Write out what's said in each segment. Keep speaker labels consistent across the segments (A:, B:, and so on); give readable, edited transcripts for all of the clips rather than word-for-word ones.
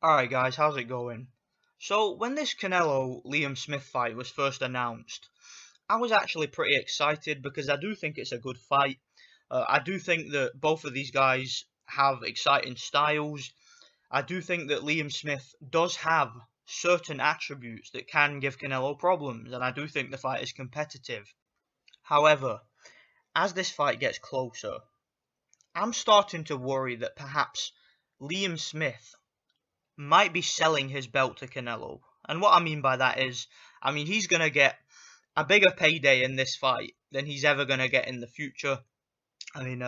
A: Alright guys, how's it going? So when this Canelo Liam Smith fight was first announced, I was actually pretty excited because I do think it's a good fight. I do think that both of these guys have exciting styles. I do think that Liam Smith does have certain attributes that can give Canelo problems, and I do think the fight is competitive. However, as this fight gets closer, I'm starting to worry that perhaps Liam Smith might be selling his belt to Canelo. And what I mean by that is, he's going to get a bigger payday in this fight than he's ever going to get in the future. I mean,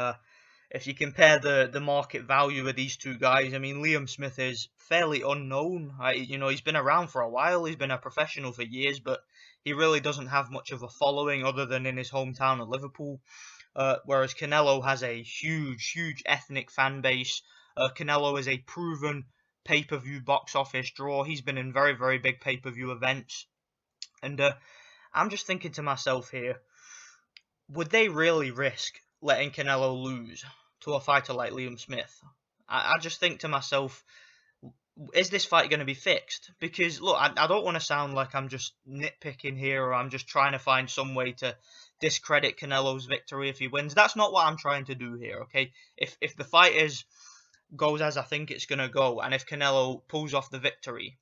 A: if you compare the market value of these two guys, Liam Smith is fairly unknown. He's been around for a while. He's been a professional for years, but he really doesn't have much of a following other than in his hometown of Liverpool. Whereas Canelo has a huge ethnic fan base. Canelo is a proven pay-per-view box office draw. He's been in very big pay-per-view events. And I'm just thinking to myself here, would they really risk letting Canelo lose to a fighter like Liam Smith? I just think to myself, is this fight going to be fixed? Because, look, I don't want to sound like I'm just nitpicking here or I'm just trying to find some way to discredit Canelo's victory if he wins. That's not what I'm trying to do here, okay? If the fight goes as I think it's going to go, and if Canelo pulls off the victory,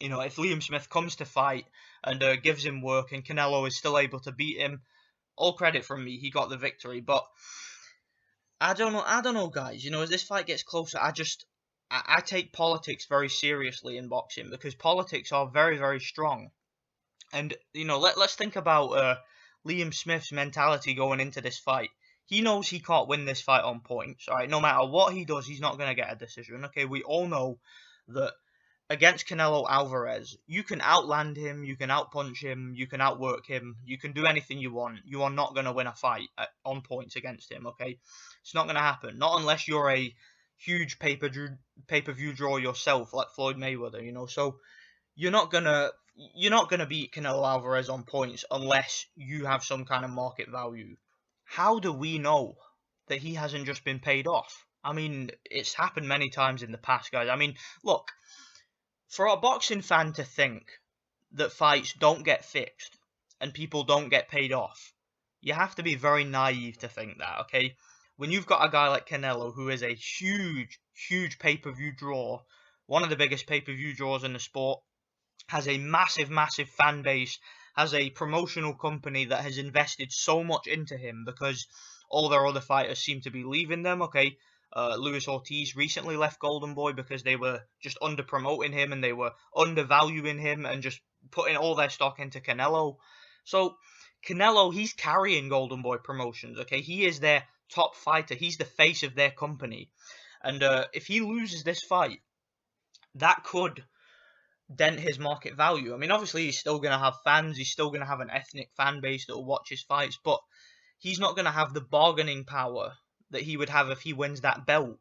A: if Liam Smith comes to fight and gives him work and Canelo is still able to beat him, all credit from me, he got the victory. But I don't know, guys. As this fight gets closer, I take politics very seriously in boxing because politics are very strong. And let's think about Liam Smith's mentality going into this fight. He knows he can't win this fight on points. All right, no matter what he does, he's not going to get a decision. Okay, we all know that against Canelo Alvarez, you can outland him, you can outpunch him, you can outwork him, you can do anything you want. You are not going to win a fight on points against him. Okay, it's not going to happen. Not unless you're a huge pay-per-view draw yourself, like Floyd Mayweather. So you're not gonna beat Canelo Alvarez on points unless you have some kind of market value. How do we know that he hasn't just been paid off? It's happened many times in the past, guys. Look, for a boxing fan to think that fights don't get fixed and people don't get paid off, you have to be very naive to think that, okay? When you've got a guy like Canelo, who is a huge pay-per-view draw, one of the biggest pay-per-view draws in the sport, has a massive fan base, has a promotional company that has invested so much into him because all their other fighters seem to be leaving them, okay? Luis Ortiz recently left Golden Boy because they were just under-promoting him and they were undervaluing him and just putting all their stock into Canelo. So, Canelo, he's carrying Golden Boy Promotions, okay? He is their top fighter. He's the face of their company. And if he loses this fight, that could dent his market value. Obviously, he's still going to have fans. He's still going to have an ethnic fan base that will watch his fights. But he's not going to have the bargaining power that he would have if he wins that belt.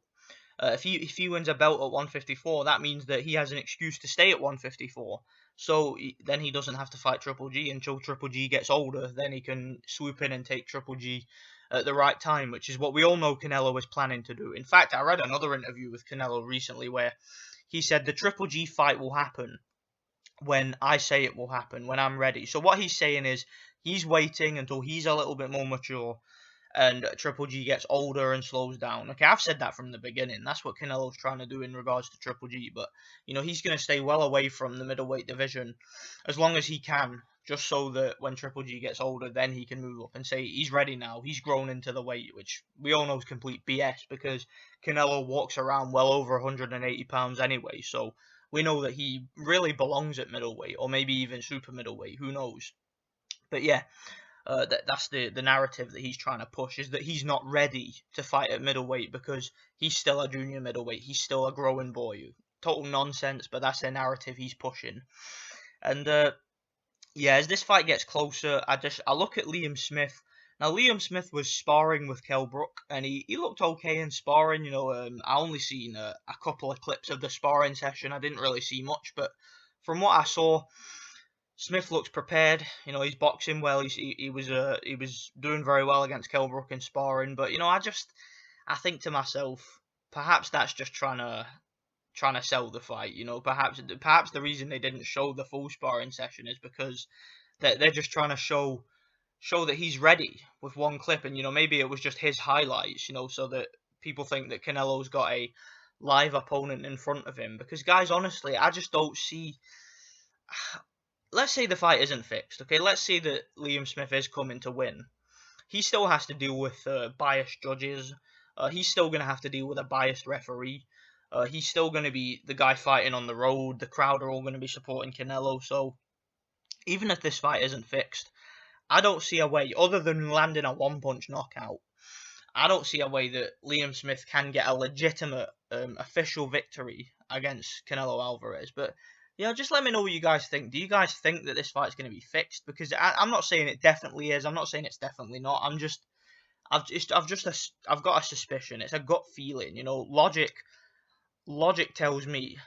A: If he wins a belt at 154, that means that he has an excuse to stay at 154. So then he doesn't have to fight Triple G until Triple G gets older. Then he can swoop in and take Triple G at the right time, which is what we all know Canelo is planning to do. In fact, I read another interview with Canelo recently where he said the Triple G fight will happen when I say it will happen, when I'm ready. So what he's saying is he's waiting until he's a little bit more mature and Triple G gets older and slows down. Okay, I've said that from the beginning. That's what Canelo's trying to do in regards to Triple G. But, he's going to stay well away from the middleweight division as long as he can, just so that when Triple G gets older, then he can move up and say he's ready now. He's grown into the weight, which we all know is complete BS because Canelo walks around well over 180 pounds anyway. So we know that he really belongs at middleweight or maybe even super middleweight. Who knows? But yeah. That's the narrative that he's trying to push, is that he's not ready to fight at middleweight because he's still a junior middleweight. He's still a growing boy. Total nonsense, but that's the narrative he's pushing. And as this fight gets closer, I look at Liam Smith. Now, Liam Smith was sparring with Kell Brook, and he looked okay in sparring. I only seen a couple of clips of the sparring session. I didn't really see much, but from what I saw, Smith looks prepared. He's boxing well. He was doing very well against Kell Brook in sparring. But I think to myself, perhaps that's just trying trying to sell the fight. Perhaps the reason they didn't show the full sparring session is because they're just trying to show that he's ready with one clip, and maybe it was just his highlights, so that people think that Canelo's got a live opponent in front of him. Because guys, honestly, I just don't see. Let's say the fight isn't fixed, okay? Let's say that Liam Smith is coming to win. He still has to deal with biased judges. He's still going to have to deal with a biased referee. He's still going to be the guy fighting on the road. The crowd are all going to be supporting Canelo. So even if this fight isn't fixed, I don't see a way, other than landing a one-punch knockout, I don't see a way that Liam Smith can get a legitimate official victory against Canelo Alvarez. But yeah, just let me know what you guys think. Do you guys think that this fight's going to be fixed? Because I'm not saying it definitely is. I'm not saying it's definitely not. I've got a suspicion. It's a gut feeling. Logic tells me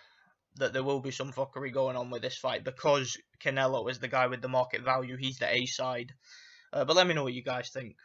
A: that there will be some fuckery going on with this fight because Canelo is the guy with the market value. He's the A side. But let me know what you guys think.